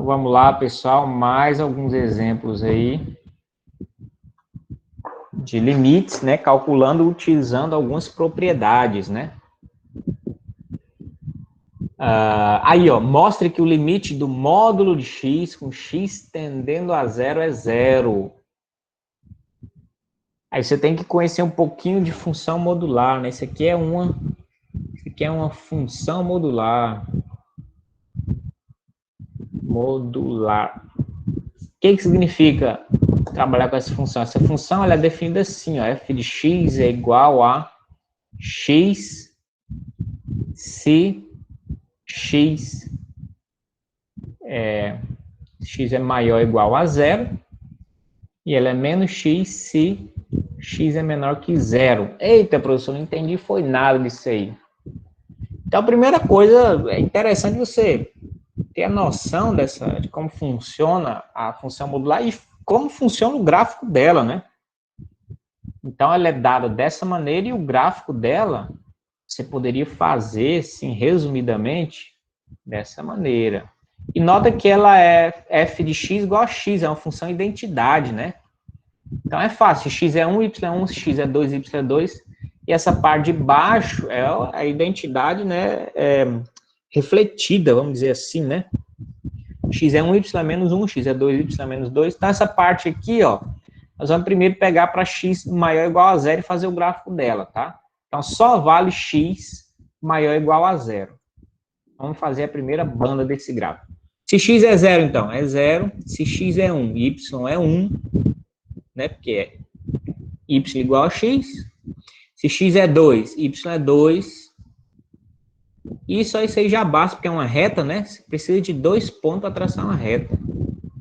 Então, vamos lá, pessoal, mais alguns exemplos aí de limites, né, calculando, utilizando algumas propriedades, né. Aí, ó, mostre que o limite do módulo de x com x tendendo a zero é zero. Aí você tem que conhecer um pouquinho de função modular, né? Isso aqui é uma função modular. Modular. O que significa trabalhar com essa função? Essa função ela é definida assim, ó, f de x é igual a x se x é maior ou igual a zero, e ela é menos x se x é menor que zero. Eita, professor, não entendi foi nada disso aí. Então, a primeira coisa, é interessante você ter a noção de como funciona a função modular e como funciona o gráfico dela, né? Então, ela é dada dessa maneira e o gráfico dela você poderia fazer, assim, resumidamente, dessa maneira. E nota que ela é f de x igual a x, é uma função identidade, né? Então é fácil, x é 1, y é 1, x é 2, y é 2, e essa parte de baixo é a identidade, né, refletida, vamos dizer assim, né? X é 1, y é menos 1, x é 2, y é menos 2. Então essa parte aqui, ó, nós vamos primeiro pegar para x maior ou igual a zero e fazer o gráfico dela, tá? Então só vale x maior ou igual a zero. Vamos fazer a primeira banda desse gráfico. Se x é 0, então, é 0. Se x é 1, y é 1, né? Porque é y igual a x. Se x é 2, y é 2. E só isso aí já basta, porque é uma reta, né? Você precisa de 2 pontos para traçar uma reta.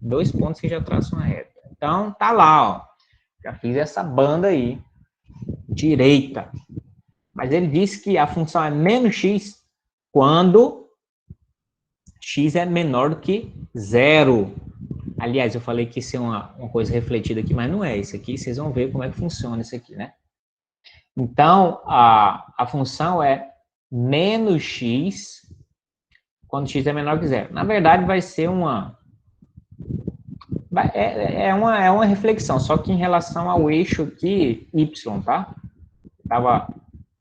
2 pontos você já traça uma reta. Então, tá lá, ó. Já fiz essa banda aí. Direita. Mas ele disse que a função é menos x quando x é menor do que 0. Aliás, eu falei que isso é uma coisa refletida aqui, mas não é isso aqui. Vocês vão ver como é que funciona isso aqui, né? Então, a função é menos x quando x é menor que 0. Na verdade, vai ser é uma reflexão, só que em relação ao eixo aqui, y, tá?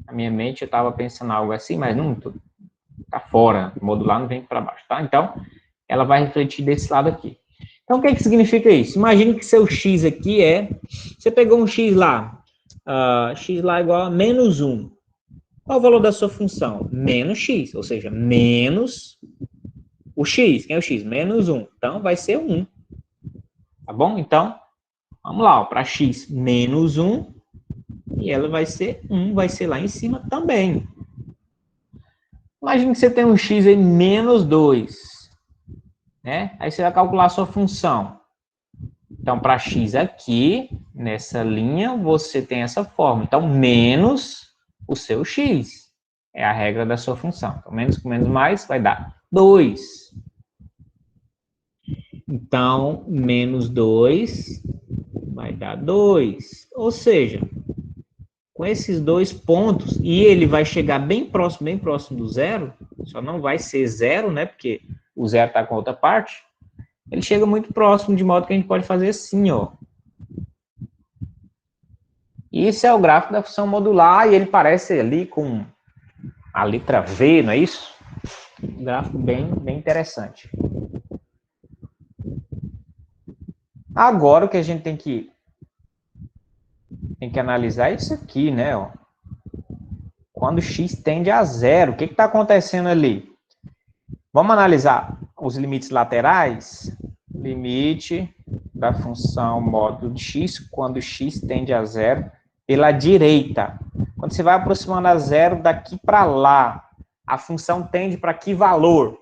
Na minha mente, eu estava pensando algo assim, mas não, tá fora, modular não vem para baixo, tá? Então, ela vai refletir desse lado aqui. Então, o que significa isso? Imagine que seu x aqui você pegou um x lá, x lá igual a menos 1. Qual o valor da sua função? Menos x, ou seja, menos o x. Quem é o x? Menos 1. Então, vai ser 1. Tá bom? Então, vamos lá, para x menos 1, e ela vai ser 1, vai ser lá em cima também. Imagine que você tem um x em menos 2. Né? Aí você vai calcular a sua função. Então, para x aqui, nessa linha, você tem essa forma. Então, menos o seu x. É a regra da sua função. Então, menos com menos mais vai dar 2. Então, menos 2 vai dar 2. Ou seja, com esses 2 pontos, e ele vai chegar bem próximo do zero, só não vai ser zero, né? Porque o zero está com a outra parte. Ele chega muito próximo, de modo que a gente pode fazer assim, ó. Isso é o gráfico da função modular, e ele parece ali com a letra V, não é isso? Um gráfico bem interessante. Agora, o que a gente tem que analisar é isso aqui, né? Ó. Quando x tende a zero, o que está acontecendo ali? Vamos analisar os limites laterais? Limite da função módulo de x quando x tende a zero pela direita. Quando você vai aproximando a zero daqui para lá, a função tende para que valor?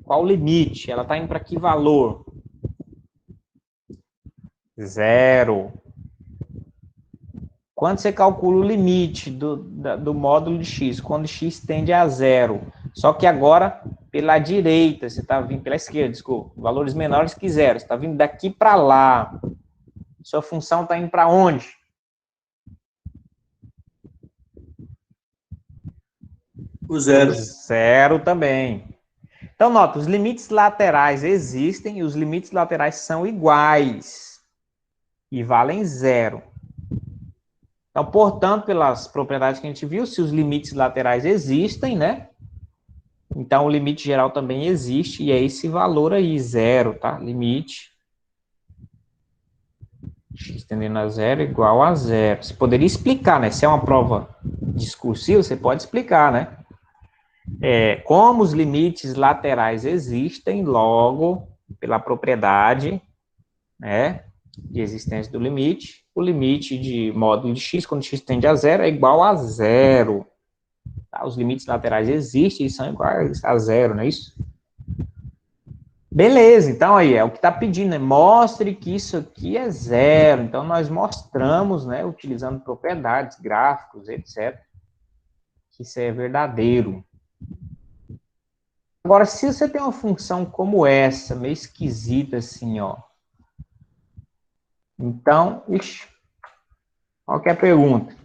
Qual o limite? Ela está indo para que valor? Zero. Quando você calcula o limite do módulo de x, quando x tende a zero, só que agora pela direita, você está vindo pela esquerda, desculpa, valores menores que zero, você está vindo daqui para lá. Sua função está indo para onde? O zero. Zero também. Então, nota, os limites laterais existem e os limites laterais são iguais e valem zero. Então, portanto, pelas propriedades que a gente viu, se os limites laterais existem, né? Então, o limite geral também existe e é esse valor aí, zero, tá? Limite x tendendo a zero igual a zero. Você poderia explicar, né? Se é uma prova discursiva, você pode explicar, né? Como os limites laterais existem, logo, pela propriedade, né, de existência do limite, o limite de módulo de x, quando x tende a zero, é igual a zero. Tá? Os limites laterais existem e são iguais a zero, não é isso? Beleza, então aí é o que está pedindo, né? Mostre que isso aqui é zero. Então nós mostramos, né, utilizando propriedades, gráficos, etc., que isso é verdadeiro. Agora, se você tem uma função como essa, meio esquisita assim, ó. Então, qual que é a pergunta?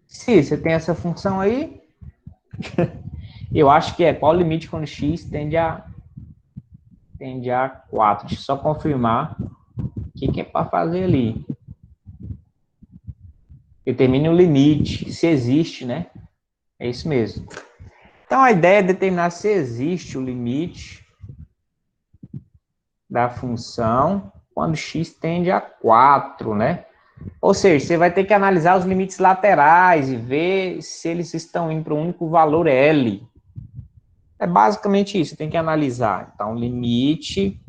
Se você tem essa função aí, eu acho que qual o limite quando x tende a 4. Deixa eu só confirmar o que é para fazer ali. Determine o limite, se existe, né? É isso mesmo. Então, a ideia é determinar se existe o limite da função quando x tende a 4, né? Ou seja, você vai ter que analisar os limites laterais e ver se eles estão indo para um único valor L. É basicamente isso, você tem que analisar. Então, o limite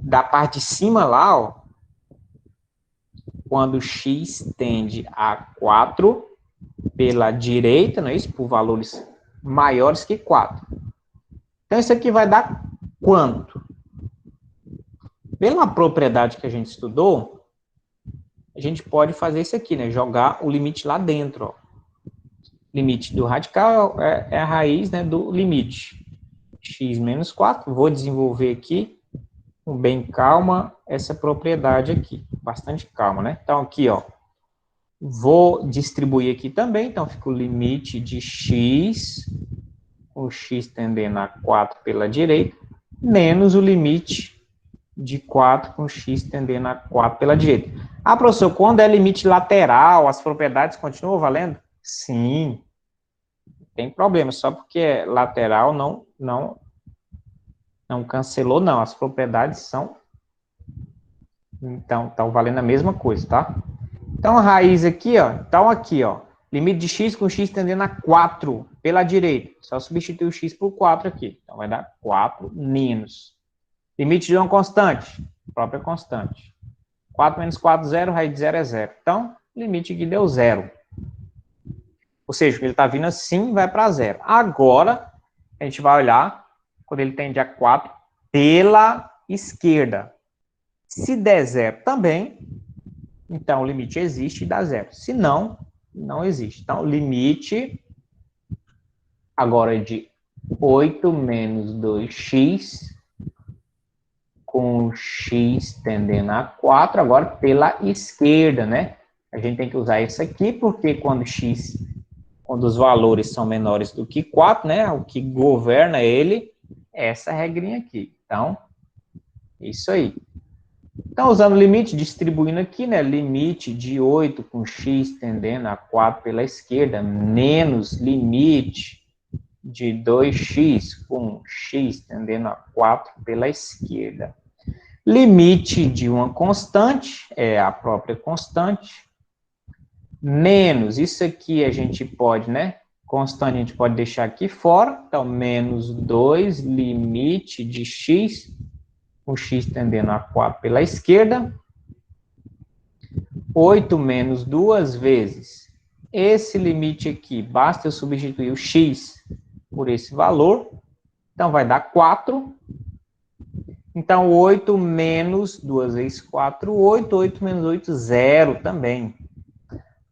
da parte de cima lá, ó, quando x tende a 4 pela direita, não é isso? Por valores maiores que 4. Então, isso aqui vai dar quanto? Pela propriedade que a gente estudou, a gente pode fazer isso aqui, né? Jogar o limite lá dentro, ó. Limite do radical é a raiz, né, do limite. X menos 4. Vou desenvolver aqui, com bem calma, essa propriedade aqui. Bastante calma, né? Então, aqui, ó. Vou distribuir aqui também. Então, fica o limite de x, o x tendendo a 4 pela direita, menos o limite de 4 com x tendendo a 4 pela direita. Ah, professor, quando é limite lateral, as propriedades continuam valendo? Sim. Tem problema, só porque é lateral não cancelou, não. As propriedades são... Então, estão valendo a mesma coisa, tá? Então, a raiz aqui, ó. Então, aqui, ó. Limite de x com x tendendo a 4 pela direita. Só substituir o x por 4 aqui. Então, vai dar 4 menos. Limite de uma constante. Própria constante. 4 menos 4, 0. Raiz de 0 é 0. Então, limite aqui deu 0. Ou seja, ele está vindo assim, vai para 0. Agora, a gente vai olhar quando ele tende a 4 pela esquerda. Se der 0 também, então o limite existe e dá 0. Se não, não existe. Então, o limite agora é de 8 menos 2x com x tendendo a 4, agora pela esquerda, né? A gente tem que usar isso aqui, porque quando os valores são menores do que 4, né? O que governa ele é essa regrinha aqui. Então, isso aí. Então, usando o limite, distribuindo aqui, né? Limite de 8 com x tendendo a 4 pela esquerda, menos limite de 2x com x tendendo a 4 pela esquerda. Limite de uma constante, é a própria constante, menos, isso aqui a gente pode, né? Constante a gente pode deixar aqui fora, então, menos 2, limite de x, com x tendendo a 4 pela esquerda, 8 menos 2 vezes esse limite aqui, basta eu substituir o x por esse valor, então vai dar 4. Então, 8 menos 2 vezes 4, 8. 8 menos 8, 0 também.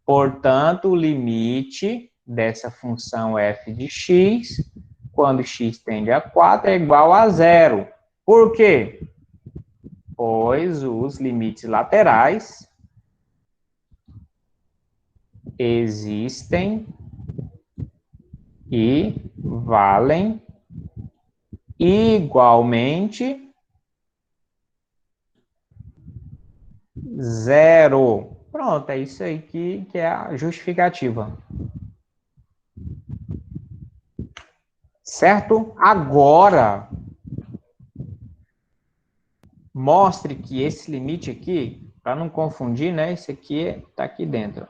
Portanto, o limite dessa função f de x, quando x tende a 4, é igual a 0. Por quê? Pois os limites laterais existem e valem igualmente zero. Pronto, é isso aí que é a justificativa. Certo? Agora, mostre que esse limite aqui, para não confundir, né? Esse aqui está aqui dentro.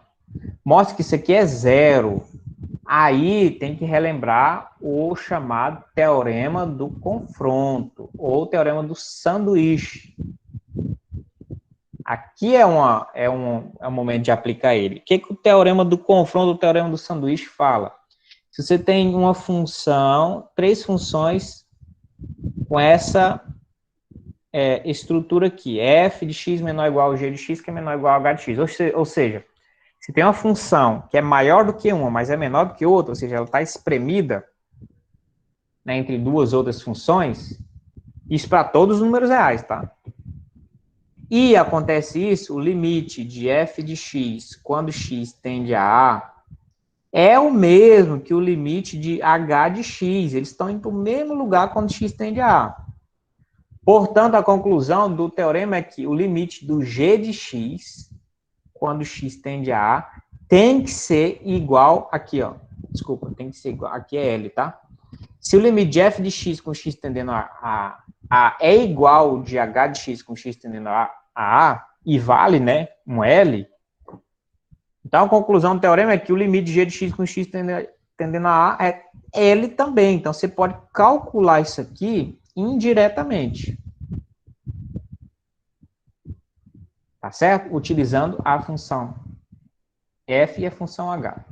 Mostre que isso aqui é zero. Aí tem que relembrar o chamado teorema do confronto, ou teorema do sanduíche. Aqui é um momento de aplicar ele. O que o teorema do confronto, o teorema do sanduíche fala? Se você tem uma função, três funções com essa estrutura aqui, f de x menor ou igual a g de x, que é menor ou igual a h de x. Ou seja, se tem uma função que é maior do que uma, mas é menor do que outra, ou seja, ela está espremida, né, entre duas outras funções, isso para todos os números reais, tá? E acontece isso, o limite de f de x, quando x tende a A, é o mesmo que o limite de h de x. Eles estão indo para o mesmo lugar quando x tende a A. Portanto, a conclusão do teorema é que o limite do g de x, quando x tende a A, tem que ser igual, aqui, ó. Desculpa, tem que ser igual, aqui é L, tá? Se o limite de f de x com x tendendo a é igual de h de x com x tendendo a e vale, né, um L, então a conclusão do teorema é que o limite de g de x com x tendendo a é L também. Então você pode calcular isso aqui indiretamente. Tá certo? Utilizando a função f e a função h.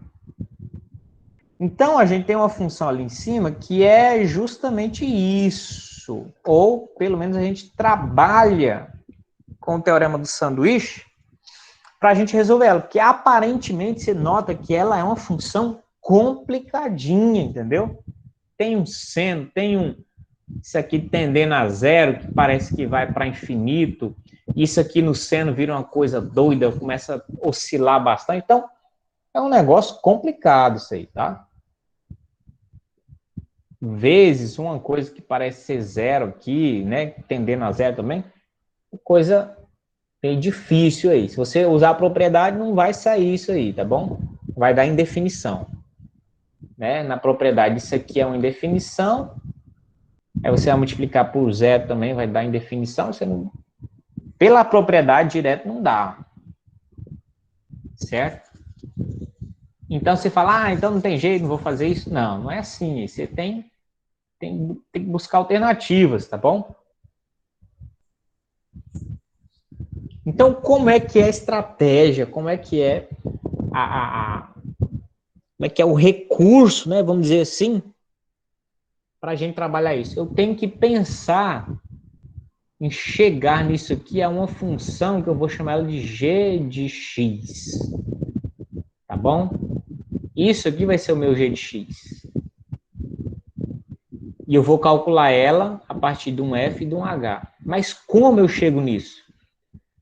Então, a gente tem uma função ali em cima que é justamente isso. Ou, pelo menos, a gente trabalha com o teorema do sanduíche para a gente resolver ela. Porque, aparentemente, você nota que ela é uma função complicadinha, entendeu? Tem um seno, tem isso aqui tendendo a zero, que parece que vai para infinito. Isso aqui no seno vira uma coisa doida, começa a oscilar bastante. Então, é um negócio complicado isso aí, tá? Vezes uma coisa que parece ser zero aqui, né, tendendo a zero também, coisa bem difícil aí. Se você usar a propriedade, não vai sair isso aí, tá bom? Vai dar indefinição. Né? Na propriedade, isso aqui é uma indefinição, aí você vai multiplicar por zero também, vai dar indefinição, você não... Pela propriedade direto não dá. Certo? Então você fala, então não tem jeito, não vou fazer isso. Não, não é assim. Você tem que buscar alternativas, tá bom? Então, como é que é a estratégia? Como é que é como é que é o recurso, né? Vamos dizer assim, para a gente trabalhar isso. Eu tenho que pensar em chegar nisso aqui a uma função que eu vou chamar ela de g de x. Tá bom? Isso aqui vai ser o meu g de x. E eu vou calcular ela a partir de um f e de um h. Mas como eu chego nisso?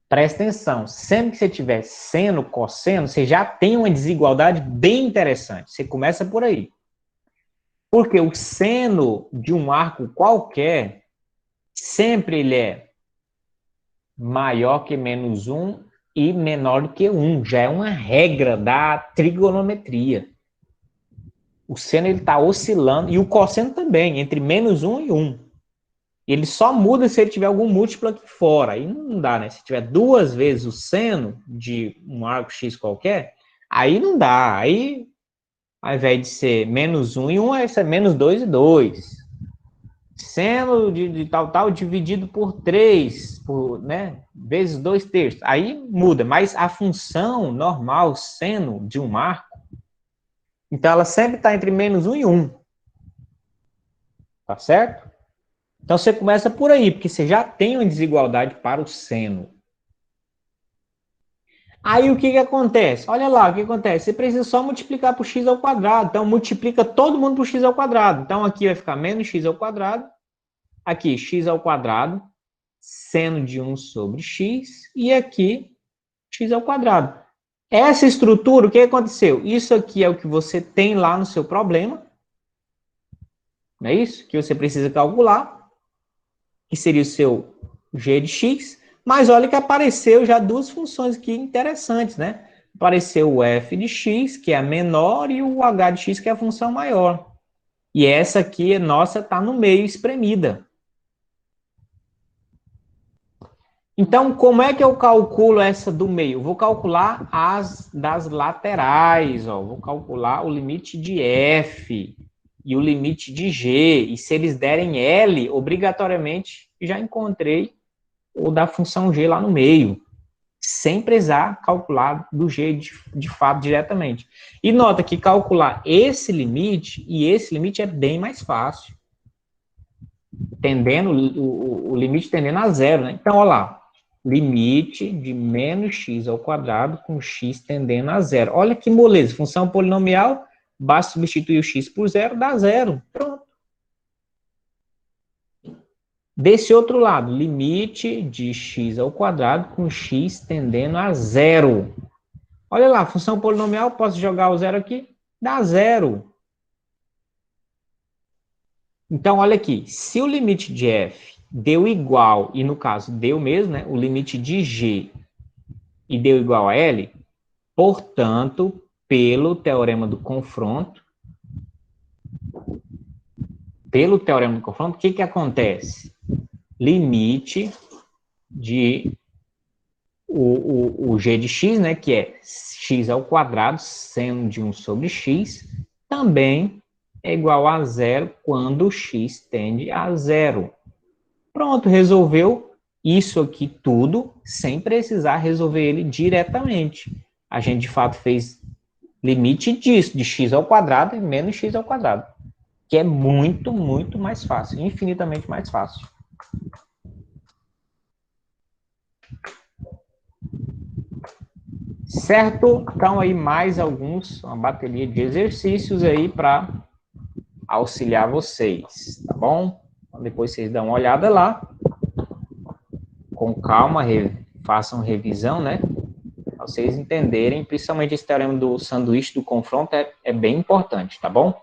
Presta atenção, sempre que você tiver seno, cosseno, você já tem uma desigualdade bem interessante. Você começa por aí. Porque o seno de um arco qualquer, sempre ele é maior que menos 1 e menor do que 1. Já é uma regra da trigonometria. O seno está oscilando, e o cosseno também, entre menos 1 e 1. Ele só muda se ele tiver algum múltiplo aqui fora. Aí não dá, né? Se tiver duas vezes o seno de um arco X qualquer, aí não dá. Aí, ao invés de ser menos 1 e 1, vai ser menos 2 e 2. Seno de tal, dividido por 3, né? Vezes 2 terços. Aí muda. Mas a função normal, seno de um arco, então ela sempre está entre menos 1 e 1. Tá certo? Então você começa por aí, porque você já tem uma desigualdade para o seno. Aí o que acontece? Olha lá, o que acontece? Você precisa só multiplicar por x ao quadrado. Então multiplica todo mundo por x ao quadrado. Então aqui vai ficar menos x ao quadrado. Aqui, x ao quadrado, seno de 1 sobre x. E aqui, x ao quadrado. Essa estrutura, o que aconteceu? Isso aqui é o que você tem lá no seu problema. não é isso? Que você precisa calcular, que seria o seu g de x, mas olha que apareceu já duas funções aqui interessantes, né? Apareceu o f de x, que é a menor, e o h de x, que é a função maior. E essa aqui, nossa, está no meio, espremida. Então, como é que eu calculo essa do meio? Vou calcular as das laterais, ó. Vou calcular o limite de f e o limite de g. E se eles derem L, obrigatoriamente, já encontrei o da função g lá no meio, sem precisar calcular do g de fato diretamente. E nota que calcular esse limite e esse limite é bem mais fácil. Tendendo, o limite tendendo a zero, né? Então, olha lá. Limite de menos x ao quadrado com x tendendo a zero. Olha que moleza. Função polinomial, basta substituir o x por zero, dá zero. Pronto. Desse outro lado, limite de x ao quadrado com x tendendo a zero. Olha lá, função polinomial, posso jogar o zero aqui? Dá zero. Então, olha aqui. Se o limite de f deu igual, e no caso deu mesmo, né? O limite de g e deu igual a L, portanto, pelo teorema do confronto, o que acontece? Limite de o g de x, né, que é x ao quadrado, seno de 1 sobre x, também é igual a zero quando x tende a zero. Pronto, resolveu isso aqui tudo sem precisar resolver ele diretamente. A gente, de fato, fez limite disso, de x ao quadrado e menos x ao quadrado, que é muito, muito mais fácil, infinitamente mais fácil. Certo? Então, aí mais uma bateria de exercícios aí para auxiliar vocês, tá bom? Então, depois vocês dão uma olhada lá, com calma, façam revisão, né? Para vocês entenderem, principalmente esse teorema do sanduíche do confronto é bem importante, tá bom?